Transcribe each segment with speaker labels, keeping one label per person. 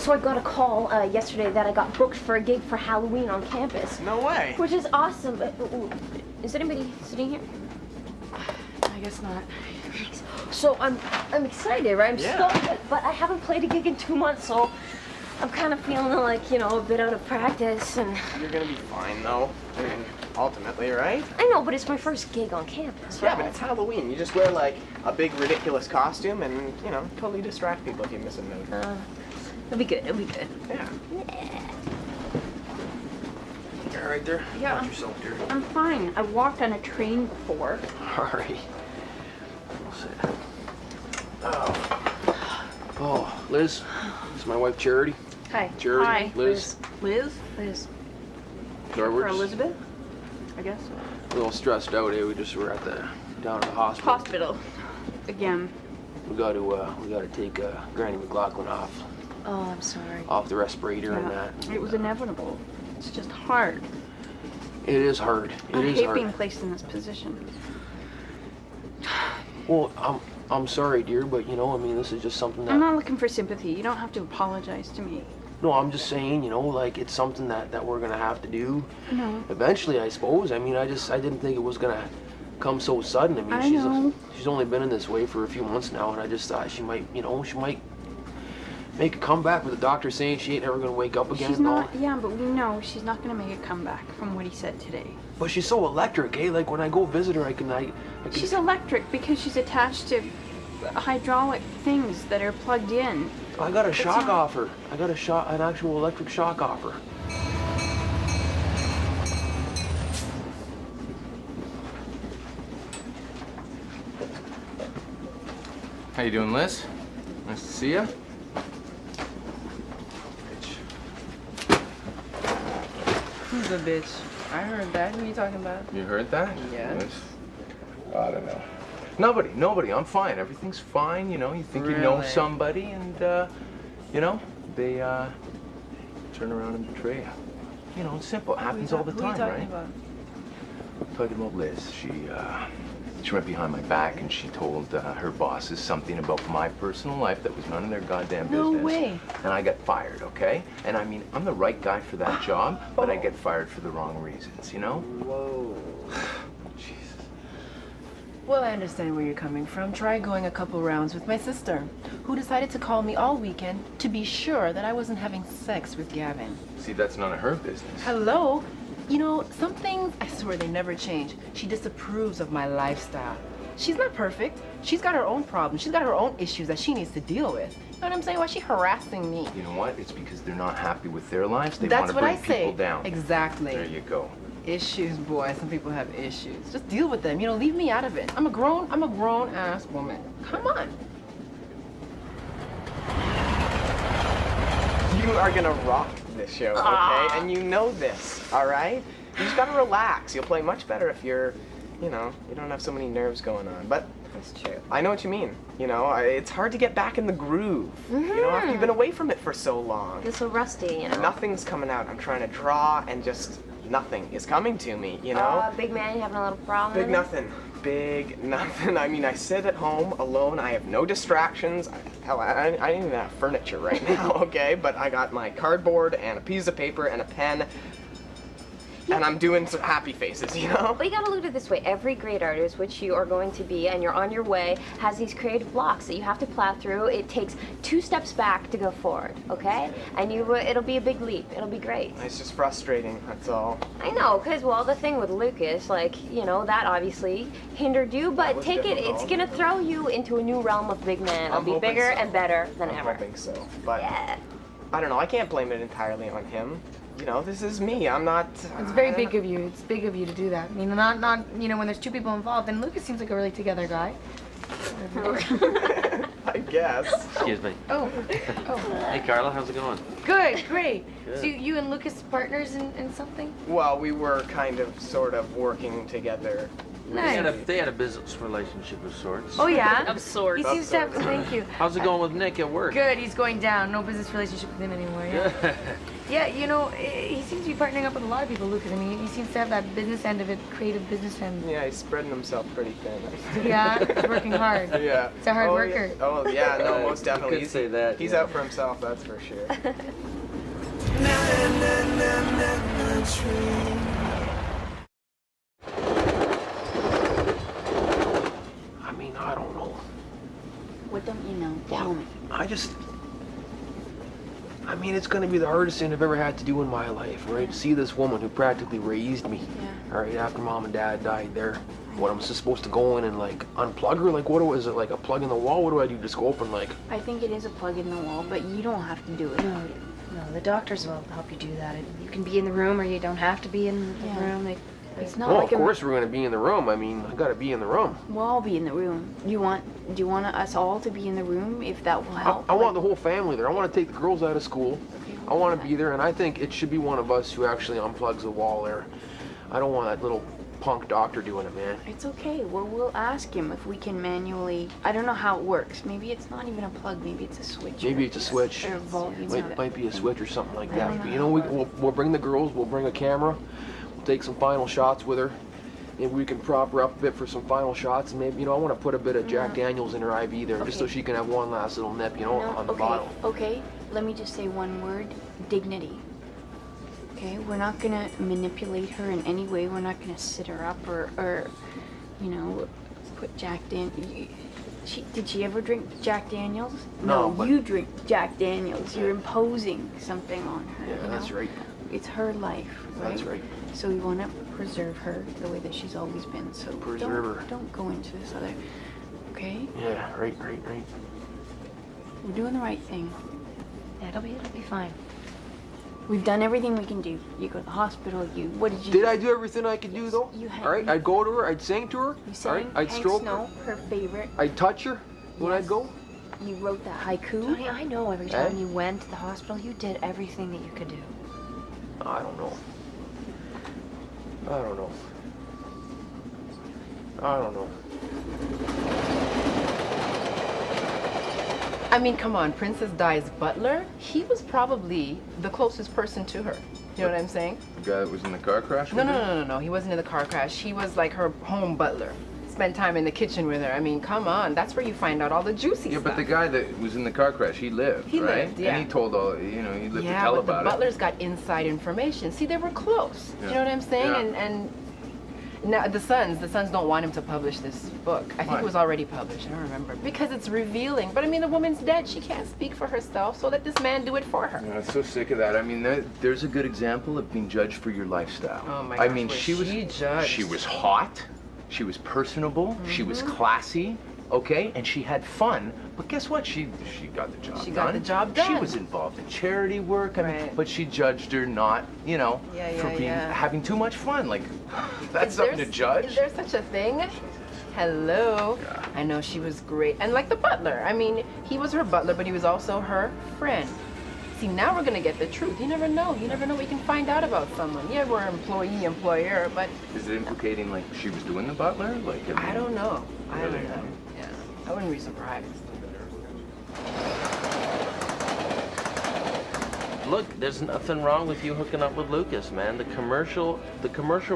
Speaker 1: So I got a call yesterday that I got booked for a gig for Halloween on campus.
Speaker 2: No way.
Speaker 1: Which is awesome. Is anybody sitting here?
Speaker 3: I guess not.
Speaker 1: So I'm excited, right? I'm
Speaker 2: Yeah.
Speaker 1: stoked, but I haven't played a gig in 2 months, so I'm kind of feeling like, you know, a bit out of practice. And
Speaker 2: You're gonna be fine, though. I mean, ultimately, right?
Speaker 1: I know, but it's my first gig on campus.
Speaker 2: Yeah,
Speaker 1: right?
Speaker 2: but it's Halloween. You just wear like a big ridiculous costume and, you know, totally distract people if you miss a note.
Speaker 1: It'll be good. It'll be good.
Speaker 2: Yeah.
Speaker 4: You all right there?
Speaker 3: Yeah,
Speaker 4: Watch yourself, dear.
Speaker 3: I'm fine. I walked on a train before.
Speaker 4: All right. We'll see. Oh, Liz. This is my wife, Charity.
Speaker 3: Hi.
Speaker 4: Charity.
Speaker 3: Hi.
Speaker 4: Liz.
Speaker 3: Liz? Liz.
Speaker 4: Sorry,
Speaker 3: For Elizabeth, I guess.
Speaker 4: a little stressed out, eh? We just were down at the hospital.
Speaker 3: Hospital. Again.
Speaker 4: We got to take Granny McLaughlin
Speaker 1: Oh, I'm sorry.
Speaker 4: off the respirator and that.
Speaker 3: It was inevitable. It's just hard.
Speaker 4: It is hard.
Speaker 3: I
Speaker 4: It is
Speaker 3: hate
Speaker 4: hard.
Speaker 3: being placed in this position.
Speaker 4: Well, I'm sorry, dear, but you know, I mean, this is just something that.
Speaker 3: I'm not looking for sympathy. You don't have to apologize to me.
Speaker 4: No, I'm just saying, you know, like it's something that we're gonna have to do.
Speaker 3: No.
Speaker 4: Eventually, I suppose. I mean, I didn't think it was gonna come so sudden. I mean,
Speaker 3: I know.
Speaker 4: she's only been in this way for a few months now, and I just thought she might make a comeback. But the doctor's saying she ain't ever gonna wake up again.
Speaker 3: She's
Speaker 4: and all.
Speaker 3: not, yeah, but we know she's not gonna make a comeback from what he said today.
Speaker 4: But she's so electric, eh? Like when I go visit her, I can.
Speaker 3: She's electric because she's attached to hydraulic things that are plugged in.
Speaker 4: I got a shock off her. I got an actual electric shock off her.
Speaker 5: How you doing, Liz? Nice to see you.
Speaker 6: Who's a bitch? I heard that. Who are you talking about?
Speaker 5: You heard that?
Speaker 6: Yeah.
Speaker 5: Liz? I don't know. Nobody. I'm fine. Everything's fine. You know, you think you know
Speaker 6: Really?
Speaker 5: somebody, and you know, they turn around and betray you. You know, it's simple. It happens all the
Speaker 6: Who are
Speaker 5: time,
Speaker 6: you talking
Speaker 5: right?
Speaker 6: about?
Speaker 5: Talking about Liz. She went behind my back and she told her bosses something about my personal life that was none of their goddamn business.
Speaker 6: No way.
Speaker 5: And I got fired, okay? And I mean, I'm the right guy for that job, but I get fired for the wrong reasons, you know?
Speaker 2: Whoa.
Speaker 5: Jesus.
Speaker 6: Well, I understand where you're coming from. Try going a couple rounds with my sister, who decided to call me all weekend to be sure that I wasn't having sex with Gavin.
Speaker 5: See, that's none of her business.
Speaker 6: Hello? You know, some things, I swear they never change. She disapproves of my lifestyle. She's not perfect. She's got her own problems. She's got her own issues that she needs to deal with. You know what I'm saying? Why is she harassing me?
Speaker 5: You know what? It's because they're not happy with their lives. They
Speaker 6: That's
Speaker 5: want to
Speaker 6: what
Speaker 5: bring
Speaker 6: I say.
Speaker 5: people down.
Speaker 6: Exactly.
Speaker 5: There you go.
Speaker 6: Issues, boy. Some people have issues. Just deal with them. You know, leave me out of it. I'm a grown ass woman. Come on.
Speaker 2: You are gonna rock this show, okay? And you know this, all right? You just gotta relax. You'll play much better if you're, you know, you don't have so many nerves going on. But
Speaker 1: That's true.
Speaker 2: I know what you mean. You know, it's hard to get back in the groove. You know, after you've been away from it for so long.
Speaker 1: It's so rusty, you know.
Speaker 2: Nothing's coming out. I'm trying to draw and just nothing is coming to me, you know?
Speaker 1: Big man, you having a little problem?
Speaker 2: Big
Speaker 1: with it?
Speaker 2: nothing. Big nothing. I mean, I sit at home alone. I have no distractions. Hell, I don't even have furniture right now, okay? But I got my cardboard and a piece of paper and a pen. And I'm doing some happy faces, you know?
Speaker 1: But you gotta look at it this way. Every great artist, which you are going to be, and you're on your way, has these creative blocks that you have to plow through. It takes 2 steps back to go forward, okay? And it'll be a big leap. It'll be great.
Speaker 2: It's just frustrating, that's all.
Speaker 1: I know, because, well, the thing with Lucas, like, you know, that obviously hindered you, but
Speaker 2: was
Speaker 1: take it, it's
Speaker 2: difficult.
Speaker 1: gonna throw you into a new realm of big man. It'll
Speaker 2: I'm
Speaker 1: be
Speaker 2: hoping
Speaker 1: bigger
Speaker 2: so.
Speaker 1: and better than
Speaker 2: I'm
Speaker 1: ever.
Speaker 2: hoping so. But
Speaker 1: Yeah.
Speaker 2: I don't know, I can't blame it entirely on him. You know, this is me. I'm not.
Speaker 7: It's very big of you. It's big of you to do that. You know, not you know, when there's 2 people involved. And Lucas seems like a really together guy.
Speaker 2: I guess.
Speaker 8: Excuse me.
Speaker 7: Oh,
Speaker 8: Hey, Carla, how's it going?
Speaker 7: good, great.
Speaker 8: Good.
Speaker 7: So you and Lucas partners in something?
Speaker 2: Well, we were kind of, sort of working together.
Speaker 7: Nice.
Speaker 8: They had a business relationship of sorts.
Speaker 7: Oh yeah.
Speaker 3: Of sorts.
Speaker 7: He seems to have. Thank you.
Speaker 8: How's it going with Nick at work?
Speaker 7: Good. He's going down. No business relationship with him anymore. Yeah. Yeah, you know, he seems to be partnering up with a lot of people, Lucas. I mean, he seems to have that business end of it, creative business end.
Speaker 2: Yeah, he's spreading himself pretty thin.
Speaker 7: Yeah, he's working hard.
Speaker 2: Yeah.
Speaker 7: He's a hard worker.
Speaker 2: Yeah. Oh, yeah, no, most definitely.
Speaker 8: You could say that.
Speaker 2: He's
Speaker 8: yeah.
Speaker 2: out for himself, that's for sure.
Speaker 4: I mean, I don't know.
Speaker 3: What don't you know? Tell me.
Speaker 4: I mean, it's gonna be the hardest thing I've ever had to do in my life, right? See this woman who practically raised me, all right, after mom and dad died there. What, I'm just supposed to go in and like unplug her? Like, is it like a plug in the wall? What do I do? Just go open like?
Speaker 3: I think it is a plug in the wall, but you don't have to do it.
Speaker 7: No, the doctors will help you do that. You can be in the room or you don't have to be in the room.
Speaker 3: It's not
Speaker 4: Well,
Speaker 3: like
Speaker 4: of course we're gonna be in the room. I mean, I gotta be in the room.
Speaker 3: we'll all be in the room. Do you want us all to be in the room if that will help?
Speaker 4: I want the whole family there. I want to take the girls out of school. I want to be there, and I think it should be one of us who actually unplugs the wall there. I don't want that little punk doctor doing it, man.
Speaker 3: It's okay. Well, we'll ask him if we can manually. I don't know how it works. Maybe it's not even a plug. Maybe it's a switch.
Speaker 4: Maybe it's a switch.
Speaker 3: Or a volume.
Speaker 4: Might be a switch or something like that. But, you know, we'll bring the girls. We'll bring a camera. We'll take some final shots with her. Maybe we can prop her up a bit for some final shots. And maybe, you know, I want to put a bit of Jack Daniels in her IV there, just so she can have one last little nip, you know, on the bottle.
Speaker 3: Okay. Let me just say one word: dignity. Okay, we're not gonna manipulate her in any way. We're not gonna sit her up or you know, put Jack Daniels. Did she ever drink Jack Daniels?
Speaker 4: No, but
Speaker 3: you drink Jack Daniels. You're imposing something on her.
Speaker 4: Yeah,
Speaker 3: you know?
Speaker 4: that's right.
Speaker 3: It's her life, right?
Speaker 4: That's right.
Speaker 3: So we want to preserve her the way that she's always been. So
Speaker 4: Preserve her.
Speaker 3: Don't go into this other. Okay?
Speaker 4: Yeah, right.
Speaker 3: We're doing the right thing.
Speaker 7: Yeah, it'll be fine.
Speaker 3: We've done everything we can do. You go to the hospital. What did you?
Speaker 4: Did I do everything I could do though?
Speaker 3: You had.
Speaker 4: All right, I'd go to her. I'd sing to her.
Speaker 3: You
Speaker 4: All
Speaker 3: sang
Speaker 4: right, I'd
Speaker 3: Hank
Speaker 4: stroke
Speaker 3: Snow,
Speaker 4: her.
Speaker 3: her favorite.
Speaker 4: I'd touch her when I'd go.
Speaker 3: You wrote that haiku.
Speaker 7: Johnny, I know every time you went to the hospital, you did everything that you could do.
Speaker 4: I don't know.
Speaker 6: I mean, come on, Princess Di's butler, he was probably the closest person to her. You know what I'm saying?
Speaker 5: The guy that was in the car crash?
Speaker 6: No. He wasn't in the car crash. He was like her home butler. Spent time in the kitchen with her. I mean, come on. That's where you find out all the juicy
Speaker 5: Yeah,
Speaker 6: stuff.
Speaker 5: but the guy that was in the car crash, he lived,
Speaker 6: He
Speaker 5: right?
Speaker 6: lived, yeah.
Speaker 5: And he told all, you know, he lived to
Speaker 6: yeah,
Speaker 5: tell
Speaker 6: but the
Speaker 5: about it.
Speaker 6: butlers got inside information. See, they were close.
Speaker 5: Yeah.
Speaker 6: You know what I'm saying?
Speaker 5: Yeah.
Speaker 6: And now the Sons don't want him to publish this book. I think
Speaker 5: Why?
Speaker 6: it was already published. I don't remember. Because it's revealing. But I mean, the woman's dead. She can't speak for herself. So let this man do it for her.
Speaker 5: I'm so sick of that. I mean, there's a good example of being judged for your lifestyle.
Speaker 6: Oh my
Speaker 5: I
Speaker 6: gosh,
Speaker 5: mean,
Speaker 6: was
Speaker 5: she
Speaker 6: judged?
Speaker 5: was hot, she was personable, she was classy, okay, and she had fun. But guess what? She got the job done.
Speaker 6: She got the job done.
Speaker 5: She was involved in charity work. I mean,
Speaker 6: Right.
Speaker 5: but she judged her not, you know, for having too much fun. Like, that's
Speaker 6: Is
Speaker 5: something
Speaker 6: there-
Speaker 5: to judge.
Speaker 6: Is there such a thing? Hello.
Speaker 5: Yeah.
Speaker 6: I know she was great. And like the butler. I mean, he was her butler, but he was also her friend. See, now we're going to get the truth. You never know. You never know what you can find out about someone. Yeah, we're employee, employer, but
Speaker 5: Is it implicating like she was doing the butler? Like,
Speaker 6: I don't know. I
Speaker 5: Really?
Speaker 6: don't know. Yeah. I wouldn't be surprised.
Speaker 8: Look, there's nothing wrong with you hooking up with Lucas, man. The commercial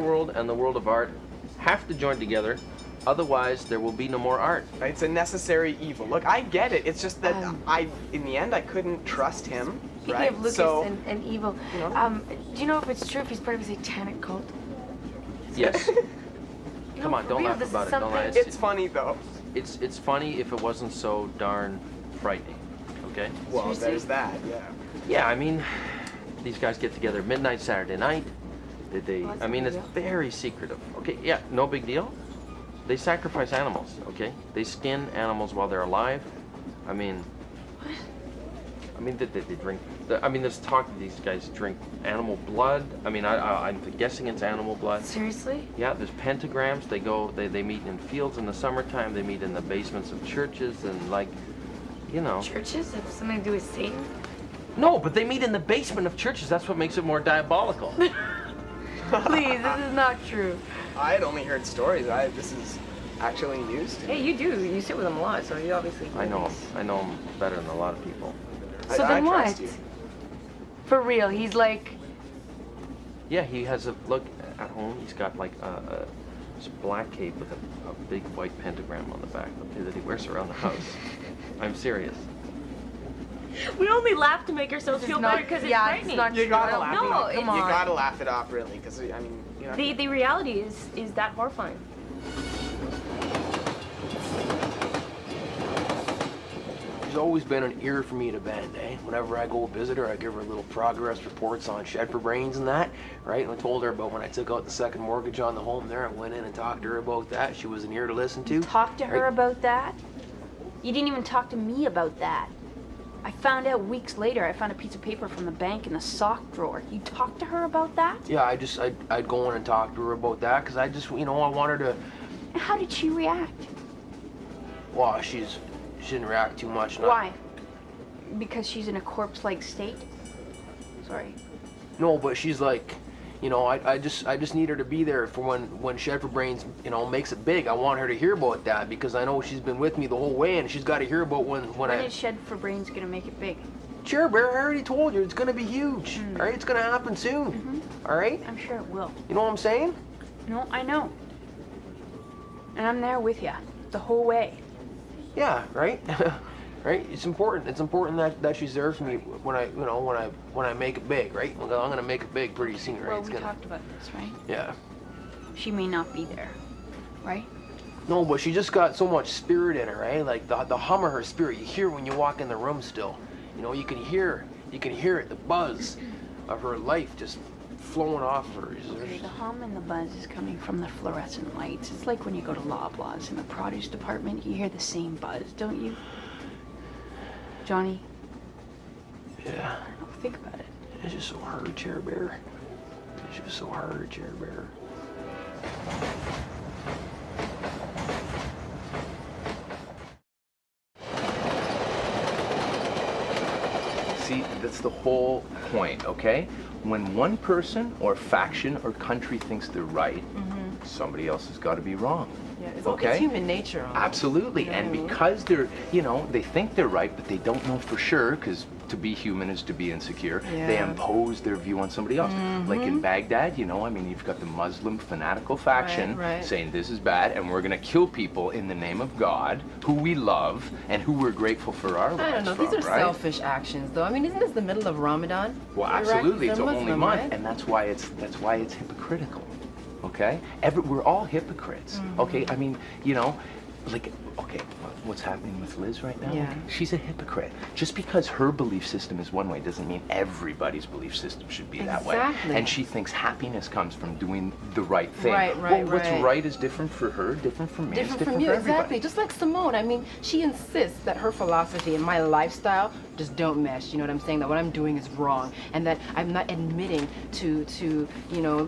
Speaker 8: world and the world of art have to join together. Otherwise, there will be no more art.
Speaker 2: It's a necessary evil. Look, I get it. It's just that in the end, I couldn't trust him.
Speaker 7: Speaking
Speaker 2: Right?
Speaker 7: of Lucas
Speaker 2: So,
Speaker 7: and evil,
Speaker 2: you know?
Speaker 7: do you know if it's true if he's part of a satanic cult?
Speaker 8: Yes. Come on,
Speaker 7: for
Speaker 8: don't
Speaker 7: real,
Speaker 8: laugh
Speaker 7: this is
Speaker 8: about it. Don't
Speaker 7: something-
Speaker 8: laugh.
Speaker 2: it's funny though.
Speaker 8: It's funny if it wasn't so darn frightening. Okay.
Speaker 2: Well,
Speaker 7: Seriously?
Speaker 2: there's that. Yeah.
Speaker 8: Yeah, I mean, these guys get together midnight Saturday night.
Speaker 7: that's
Speaker 8: I mean,
Speaker 7: no
Speaker 8: it's
Speaker 7: big deal.
Speaker 8: very secretive. Okay, yeah, no big deal. They sacrifice animals. Okay, they skin animals while they're alive. I mean, they drink. I mean, there's talk that these guys drink animal blood. I mean, I'm guessing it's animal blood.
Speaker 7: Seriously?
Speaker 8: Yeah, there's pentagrams. They meet in fields in the summertime. They meet in the basements of churches and like, you know.
Speaker 7: Churches have something to do with Satan?
Speaker 8: No, but they meet in the basement of churches. That's what makes it more diabolical.
Speaker 7: Please, this is not true.
Speaker 2: I had only heard stories. This is actually news to me.
Speaker 7: Hey, you do. You sit with them a lot, so you obviously.
Speaker 8: I know them better than a lot of people.
Speaker 7: So
Speaker 2: I
Speaker 7: then
Speaker 2: trust
Speaker 7: what?
Speaker 2: you.
Speaker 7: For real, he's like.
Speaker 8: Yeah, he has a look at home. He's got like a black cape with a big white pentagram on the back that he wears around the house. I'm serious.
Speaker 1: We only laugh to make ourselves feel better because it's frightening.
Speaker 7: It's not
Speaker 2: You
Speaker 7: true.
Speaker 2: gotta laugh.
Speaker 1: No,
Speaker 2: you
Speaker 1: come on.
Speaker 2: gotta laugh it off, really, because I mean, you know.
Speaker 1: The reality is that horrifying.
Speaker 4: She's always been an ear for me to bend, eh? Whenever I go visit her, I give her little progress reports on shed for brains and that, right? And I told her about when I took out the second mortgage on the home there. I went in and talked to her about that. She was an ear to listen to.
Speaker 3: Talk to her
Speaker 4: Right.
Speaker 3: about that? You didn't even talk to me about that. I found out weeks later. I found a piece of paper from the bank in the sock drawer. You talked to her about that?
Speaker 4: Yeah, I'd go in and talk to her about that because I just, I want her to.
Speaker 3: And how did she react?
Speaker 4: Well, she didn't react too much.
Speaker 3: Why? Because she's in a corpse-like state? Sorry.
Speaker 4: No, but she's like, I just need her to be there for when Shed for Brains, makes it big. I want her to hear about that because I know she's been with me the whole way, and she's got to hear about when
Speaker 3: When is Shed for Brains gonna make it big?
Speaker 4: Sure, Bear, I already told you it's gonna be huge. All right, it's gonna happen soon. All right.
Speaker 3: I'm sure it will.
Speaker 4: You know what I'm saying?
Speaker 3: No, I know. And I'm there with you the whole way.
Speaker 4: Yeah. Right. Right. It's important. It's important that she's there for me when I make it big. Right. I'm gonna make it big pretty soon. Right.
Speaker 3: Well,
Speaker 4: It's
Speaker 3: we
Speaker 4: gonna.
Speaker 3: talked about this, right?
Speaker 4: Yeah.
Speaker 3: She may not be there, right?
Speaker 4: No, but she just got so much spirit in her, eh? Like the hum of her spirit. You hear when you walk in the room still. You can hear it, the buzz of her life just flowing off of her.
Speaker 3: Okay, the hum and the buzz is coming from the fluorescent lights. It's like when you go to Loblaws in the produce department, you hear the same buzz, don't you? Johnny?
Speaker 4: Yeah.
Speaker 3: I don't know, think about it.
Speaker 4: It's just so hard, Chair Bear. It's just so hard, Chair Bear.
Speaker 5: See, that's the whole point, okay? When one person or faction or country thinks they're right, somebody else has got to be wrong.
Speaker 6: Yeah, it's,
Speaker 5: Okay.
Speaker 6: it's human nature. Almost.
Speaker 5: Absolutely,
Speaker 6: You know
Speaker 5: and
Speaker 6: what I mean?
Speaker 5: because they're, they think they're right, but they don't know for sure, because to be human is to be insecure, they
Speaker 6: Yeah.
Speaker 5: impose their view on somebody else. Like in Baghdad, you've got the Muslim fanatical faction
Speaker 6: Right.
Speaker 5: saying this is bad, and we're going to kill people in the name of God, who we love, and who we're grateful for our lives
Speaker 6: I don't know.
Speaker 5: from,
Speaker 6: These are
Speaker 5: right?
Speaker 6: selfish actions, though. I mean, isn't this the middle of Ramadan?
Speaker 5: Well,
Speaker 6: Iraqis
Speaker 5: absolutely,
Speaker 6: are
Speaker 5: it's a holy
Speaker 6: Muslim,
Speaker 5: month,
Speaker 6: right?
Speaker 5: and that's why it's hypocritical. Okay, we're all hypocrites. Okay, I mean, what's happening with Liz right now?
Speaker 6: Yeah.
Speaker 5: She's a hypocrite. Just because her belief system is one way doesn't mean everybody's belief system should be that way.
Speaker 6: Exactly.
Speaker 5: And she thinks happiness comes from doing the right thing.
Speaker 6: Right,
Speaker 5: Well, what's
Speaker 6: right.
Speaker 5: right is different for her, different for me, it's
Speaker 6: Different
Speaker 5: different
Speaker 6: from you,
Speaker 5: for everybody.
Speaker 6: exactly. Just like Simone. I mean, she insists that her philosophy and my lifestyle just don't mesh. You know what I'm saying? That what I'm doing is wrong, and that I'm not admitting to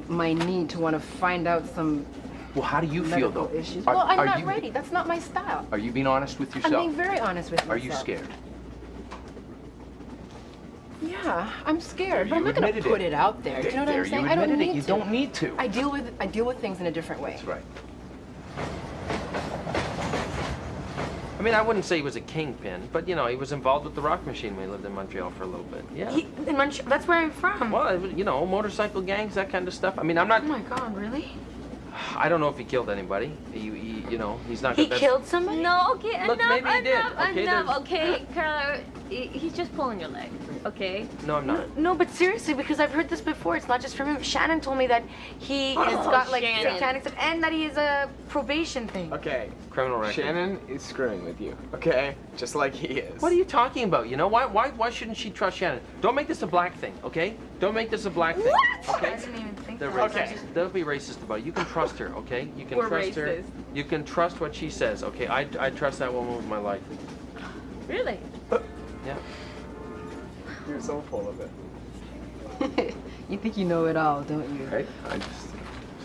Speaker 6: my need to want to find out some
Speaker 5: Well, how do you feel
Speaker 6: medical
Speaker 5: though?
Speaker 6: issues.
Speaker 5: Are-
Speaker 6: Well, I'm
Speaker 5: are
Speaker 6: not
Speaker 5: you-
Speaker 6: ready. That's not my style.
Speaker 5: Are you being honest with
Speaker 6: I'm
Speaker 5: yourself?
Speaker 6: being very honest with myself.
Speaker 5: Are you scared?
Speaker 6: Yeah, I'm scared, but
Speaker 5: You
Speaker 6: I'm not gonna
Speaker 5: admitted
Speaker 6: put
Speaker 5: it.
Speaker 6: it out there. Do you know what
Speaker 5: There,
Speaker 6: I'm saying?
Speaker 5: you
Speaker 6: I don't
Speaker 5: admitted
Speaker 6: need
Speaker 5: it. You
Speaker 6: to.
Speaker 5: don't need to.
Speaker 6: I deal with things in a different way.
Speaker 5: That's right.
Speaker 8: I mean, I wouldn't say he was a kingpin, but he was involved with the rock machine when he lived in Montreal for a little bit. Yeah.
Speaker 7: In Montreal, that's where I'm from.
Speaker 8: Well, motorcycle gangs, that kind of stuff. I mean, I'm not.
Speaker 7: Oh my God, really?
Speaker 8: I don't know if he killed anybody. He's not.
Speaker 7: He
Speaker 8: that's-
Speaker 7: killed somebody?
Speaker 1: No, okay,
Speaker 8: Look,
Speaker 1: enough,
Speaker 8: maybe he did.
Speaker 1: enough,
Speaker 8: Okay,
Speaker 1: enough.
Speaker 8: there's-
Speaker 1: Okay, Carla, he's just pulling your leg, okay?
Speaker 8: No, I'm not.
Speaker 7: No, but seriously, because I've heard this before. It's not just from him. Shannon told me that he has got like
Speaker 1: Shannon.
Speaker 7: satanic stuff, and that he is a probation thing.
Speaker 2: Okay,
Speaker 8: Criminal record.
Speaker 2: Shannon is screwing with you. Okay, just like he is.
Speaker 8: What are you talking about? Why shouldn't she trust Shannon? Don't make this a black thing, okay? Don't make this a black thing.
Speaker 7: I
Speaker 8: Okay?
Speaker 7: didn't even think
Speaker 8: They're
Speaker 7: that.
Speaker 2: Okay.
Speaker 8: racist. Don't be racist about it. You can trust her, okay? You can
Speaker 1: We're
Speaker 8: trust her.
Speaker 1: racist.
Speaker 8: You can trust what she says, okay? I trust that woman with my life.
Speaker 1: Really?
Speaker 8: Yeah.
Speaker 2: You're so full of it.
Speaker 6: You think you know it all, don't you?
Speaker 5: Right? I just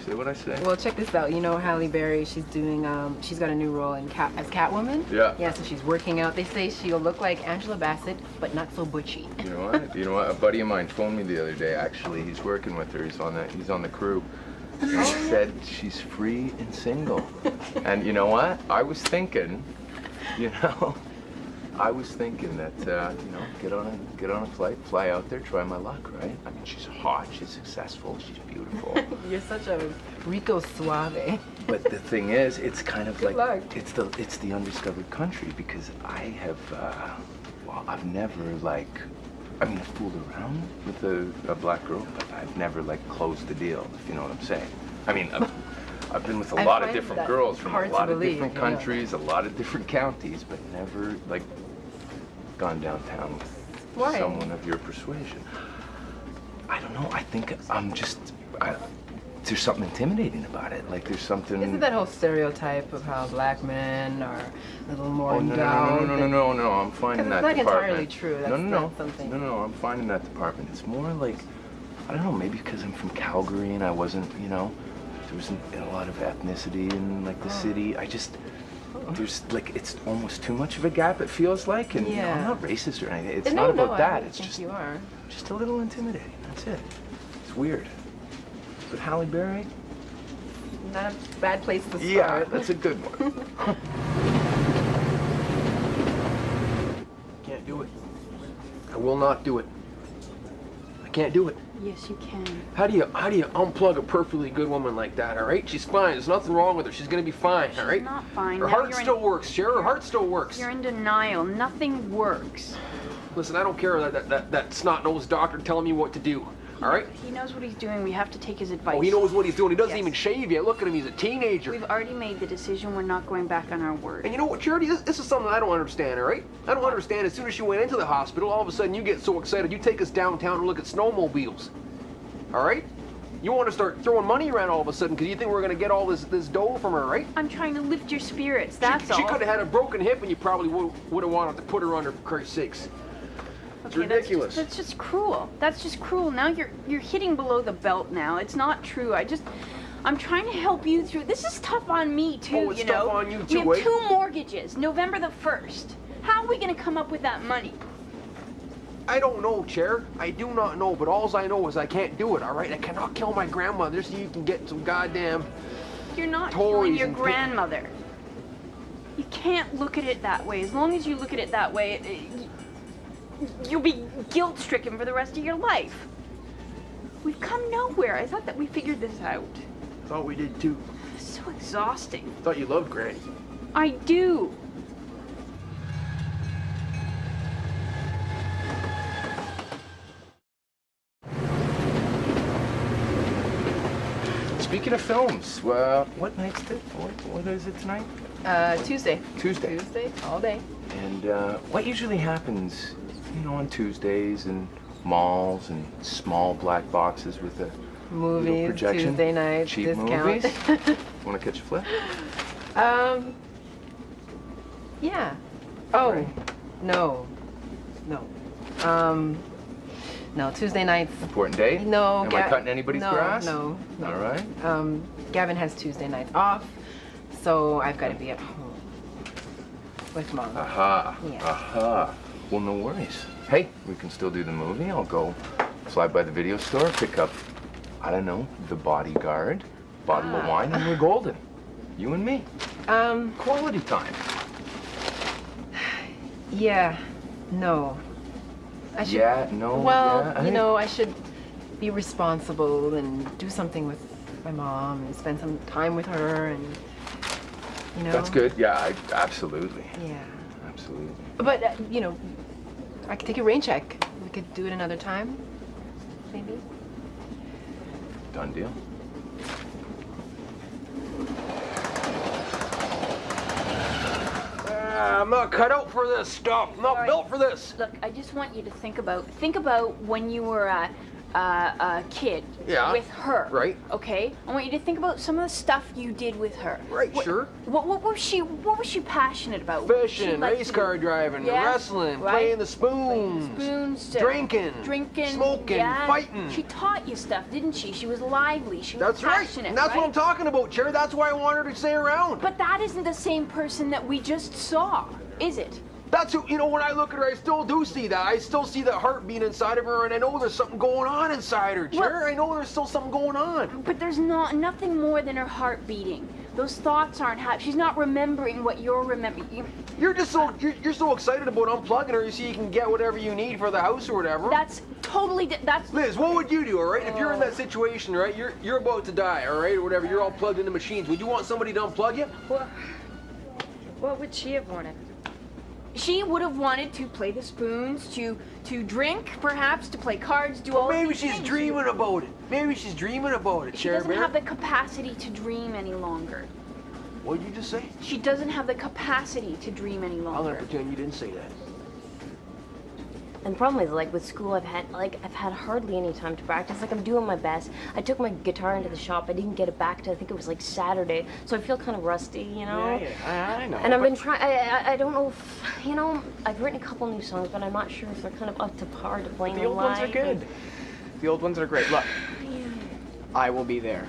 Speaker 5: say what I say.
Speaker 6: Well, check this out. You know Halle Berry, she's doing, she's got a new role as Catwoman.
Speaker 5: Yeah.
Speaker 6: Yeah, so she's working out. They say she'll look like Angela Bassett, but not so butchy.
Speaker 5: You know what? A buddy of mine phoned me the other day. Actually, he's working with her. He's on the crew. And he said she's free and single. And you know what? I was thinking, I was thinking that, you know, get on a flight, fly out there, try my luck, right? I mean, she's hot, she's successful, she's beautiful.
Speaker 6: You're such a Rico Suave.
Speaker 5: But the thing is, it's kind of like
Speaker 6: luck.
Speaker 5: it's the undiscovered country because I have, well, I've never like, I mean, I've fooled around with a black girl, but I've never like closed the deal, if you know what I'm saying. I mean, I've been with a lot of
Speaker 6: find
Speaker 5: different
Speaker 6: that
Speaker 5: girls from a
Speaker 6: hard to
Speaker 5: lot of
Speaker 6: believe,
Speaker 5: different
Speaker 6: yeah.
Speaker 5: countries, a lot of different counties, but never like gone downtown with
Speaker 6: Why?
Speaker 5: someone of your persuasion. I don't know. I think I'm just. There's something intimidating about it. Like there's something.
Speaker 6: Isn't that whole stereotype of how black men are a little more
Speaker 5: Oh, no,
Speaker 6: endowed?
Speaker 5: no, I'm fine in that
Speaker 6: Because it's not
Speaker 5: department.
Speaker 6: entirely true. That's
Speaker 5: no,
Speaker 6: not something.
Speaker 5: No, I'm fine in that department. It's more like, I don't know, maybe because I'm from Calgary and I wasn't, you know, there wasn't a lot of ethnicity in like the city. I just, there's like, it's almost too much of a gap, it feels like. And you know, I'm
Speaker 6: Yeah.
Speaker 5: not racist or anything. It's
Speaker 6: No,
Speaker 5: not
Speaker 6: no,
Speaker 5: about
Speaker 6: I
Speaker 5: that.
Speaker 6: don't
Speaker 5: It's
Speaker 6: think
Speaker 5: just,
Speaker 6: you are.
Speaker 5: just a little intimidating. That's it. It's weird. But Halle Berry?
Speaker 6: Not a bad place to start.
Speaker 5: Yeah, that's a good one.
Speaker 4: Can't do it. I will not do it. I can't do it.
Speaker 3: Yes, you can.
Speaker 4: How do you unplug a perfectly good woman like that, all right? She's fine. There's nothing wrong with her. She's gonna be fine, all right?
Speaker 3: She's not fine.
Speaker 4: Her
Speaker 3: Now
Speaker 4: heart
Speaker 3: you're
Speaker 4: still works, Cher. Her heart still works.
Speaker 3: You're in denial. Nothing works.
Speaker 4: Listen, I don't care that snot-nosed doctor telling me what to do, all right?
Speaker 3: He knows what he's doing. We have to take his advice.
Speaker 4: Oh, he knows what he's doing. He doesn't
Speaker 3: Yes.
Speaker 4: even shave yet. Look at him. He's a teenager.
Speaker 3: We've already made the decision. We're not going back on our word.
Speaker 4: And you know what, Charity? This is something I don't understand, all right? I don't understand. As soon as she went into the hospital, all of a sudden you get so excited. You take us downtown and look at snowmobiles, all right? You want to start throwing money around all of a sudden because you think we're going to get all this dough from her, right?
Speaker 3: I'm trying to lift your spirits. That's all.
Speaker 4: She could have had a broken hip and you probably would have wanted to put her under, for Christ's sakes. It's
Speaker 3: Okay,
Speaker 4: ridiculous.
Speaker 3: That's just cruel. That's just cruel. Now you're hitting below the belt now. It's not true. I'm trying to help you through. This is tough on me too,
Speaker 4: Oh, it's
Speaker 3: you know.
Speaker 4: tough on you too,
Speaker 3: We have
Speaker 4: eh?
Speaker 3: 2 mortgages. November the 1st. How are we going to come up with that money?
Speaker 4: I don't know, Chair. I do not know, but all I know is I can't do it, all right? I cannot kill my grandmother so you can get some goddamn...
Speaker 3: You're not
Speaker 4: Toys
Speaker 3: killing your
Speaker 4: and
Speaker 3: grandmother. You can't look at it that way. As long as you look at it that way, you'll be guilt-stricken for the rest of your life. We've come nowhere. I thought that we figured this out.
Speaker 4: Thought we did too.
Speaker 3: It's so exhausting.
Speaker 4: Thought you loved Granny.
Speaker 3: I do.
Speaker 5: Speaking of films, what night's it? What is it tonight?
Speaker 6: Tuesday.
Speaker 5: Tuesday.
Speaker 6: Tuesday, all day.
Speaker 5: And what usually happens, you know, on Tuesdays in malls and small black boxes with a little
Speaker 6: Movies,
Speaker 5: projection?
Speaker 6: Tuesday nights,
Speaker 5: Cheap
Speaker 6: discount.
Speaker 5: movies? Want to catch a flip?
Speaker 6: Yeah. Oh,
Speaker 5: Right.
Speaker 6: no. No, Tuesday nights.
Speaker 5: Important day?
Speaker 6: No.
Speaker 5: Am I cutting anybody's
Speaker 6: no,
Speaker 5: grass?
Speaker 6: No.
Speaker 5: All right.
Speaker 6: Gavin has Tuesday nights off, so I've got to be at home with Mom.
Speaker 5: Aha.
Speaker 6: Yeah.
Speaker 5: Aha. Well, no worries. Hey, we can still do the movie. I'll go fly by the video store, pick up, I don't know, The Bodyguard, bottle of wine, and we're golden. You and me. Quality time.
Speaker 6: Yeah. No. I should.
Speaker 5: Yeah, no,
Speaker 6: Well,
Speaker 5: yeah.
Speaker 6: you know, I should be responsible and do something with my mom and spend some time with her and, you know.
Speaker 5: That's good. Yeah, absolutely.
Speaker 6: Yeah.
Speaker 5: Absolutely.
Speaker 6: But, you know, I could take a rain check. We could do it another time, maybe.
Speaker 5: Done deal.
Speaker 4: I'm not cut out for this stuff. I'm not
Speaker 3: All right.
Speaker 4: built for this.
Speaker 3: Look, I just want you to think about when you were a kid
Speaker 4: Yeah.
Speaker 3: with her.
Speaker 4: Right.
Speaker 3: Okay. I want you to think about some of the stuff you did with her.
Speaker 4: Right, sure.
Speaker 3: What was she passionate about? What did she
Speaker 4: Fishing,
Speaker 3: like
Speaker 4: race
Speaker 3: to
Speaker 4: car
Speaker 3: do?
Speaker 4: driving,
Speaker 3: Yeah,
Speaker 4: wrestling,
Speaker 3: right.
Speaker 4: playing the spoons,
Speaker 3: Spoons,
Speaker 4: drinking, smoking,
Speaker 3: yeah.
Speaker 4: fighting.
Speaker 3: She taught you stuff, didn't she? She was lively. She was
Speaker 4: That's right.
Speaker 3: passionate.
Speaker 4: And that's
Speaker 3: right?
Speaker 4: what I'm talking about, Cher. That's why I want her to stay around.
Speaker 3: But that isn't the same person that we just saw, is it?
Speaker 4: That's who, you know, when I look at her, I still do see that. I still see that heartbeat inside of her, and I know there's something going on inside her, Cher.
Speaker 3: Well-
Speaker 4: I know there's still something going on.
Speaker 3: But there's nothing more than her heart beating. Those thoughts aren't she's not remembering what you're remembering.
Speaker 4: You're just so you're so excited about unplugging her. You see, you can get whatever you need for the house or whatever.
Speaker 3: That's totally that's.
Speaker 4: Liz, what would you do? All right, if you're in that situation, right, you're about to die, all right, or whatever. You're all plugged into machines. Would you want somebody to unplug you?
Speaker 7: What would she have wanted?
Speaker 3: She would have wanted to play the spoons, to drink, perhaps, to play cards, do all
Speaker 4: Maybe
Speaker 3: these
Speaker 4: she's
Speaker 3: things.
Speaker 4: dreaming about it. Maybe she's dreaming about it.
Speaker 3: She doesn't have the capacity to dream any longer.
Speaker 4: What did you just say?
Speaker 3: She doesn't have the capacity to dream any
Speaker 4: I'm gonna
Speaker 3: longer.
Speaker 4: pretend you didn't say that.
Speaker 1: And the problem is, like, with school, I've had hardly any time to practice. Like, I'm doing my best. I took my guitar into the shop. I didn't get it back till I think it was like Saturday, so I feel kind of rusty, you know.
Speaker 2: Yeah, I know.
Speaker 1: And I've been trying. I don't know if, you know, I've written a couple new songs, but I'm not sure if they're kind of up to par to playing
Speaker 2: The
Speaker 1: them
Speaker 2: old
Speaker 1: live.
Speaker 2: ones are good. The old ones are great. Look, I will be there.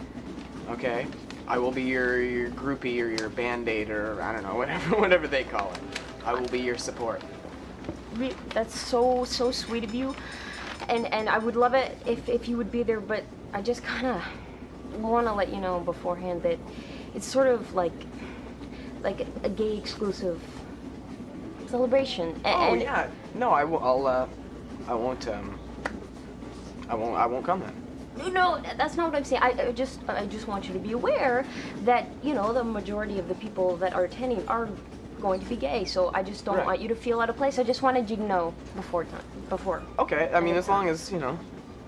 Speaker 2: Okay, I will be your groupie or your band-aid or I don't know, whatever they call it. I will be your support.
Speaker 1: That's so sweet of you, and I would love it if you would be there. But I just kind of want to let you know beforehand that it's sort of like a gay exclusive celebration.
Speaker 2: Oh
Speaker 1: And
Speaker 2: yeah. No, I won't come then.
Speaker 1: no, that's not what I'm saying. I just want you to be aware that, you know, the majority of the people that are attending are going to be gay, so I just don't want you to feel out of place. I just wanted you to know before.
Speaker 2: Okay, I mean, as long as, you know,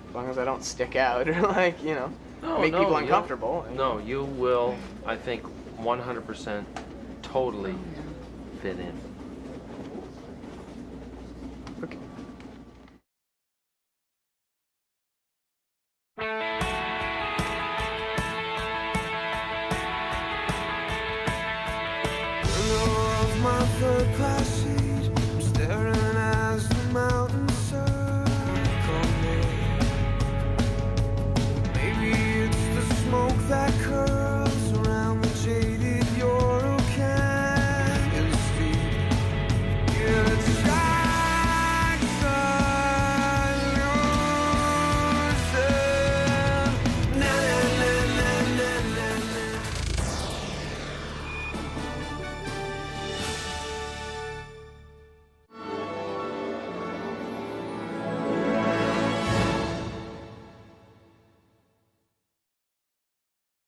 Speaker 2: as long as I don't stick out or like, you know, make people uncomfortable.
Speaker 8: No, you will, I think, 100% totally fit in.
Speaker 2: Okay.
Speaker 9: My third class seat.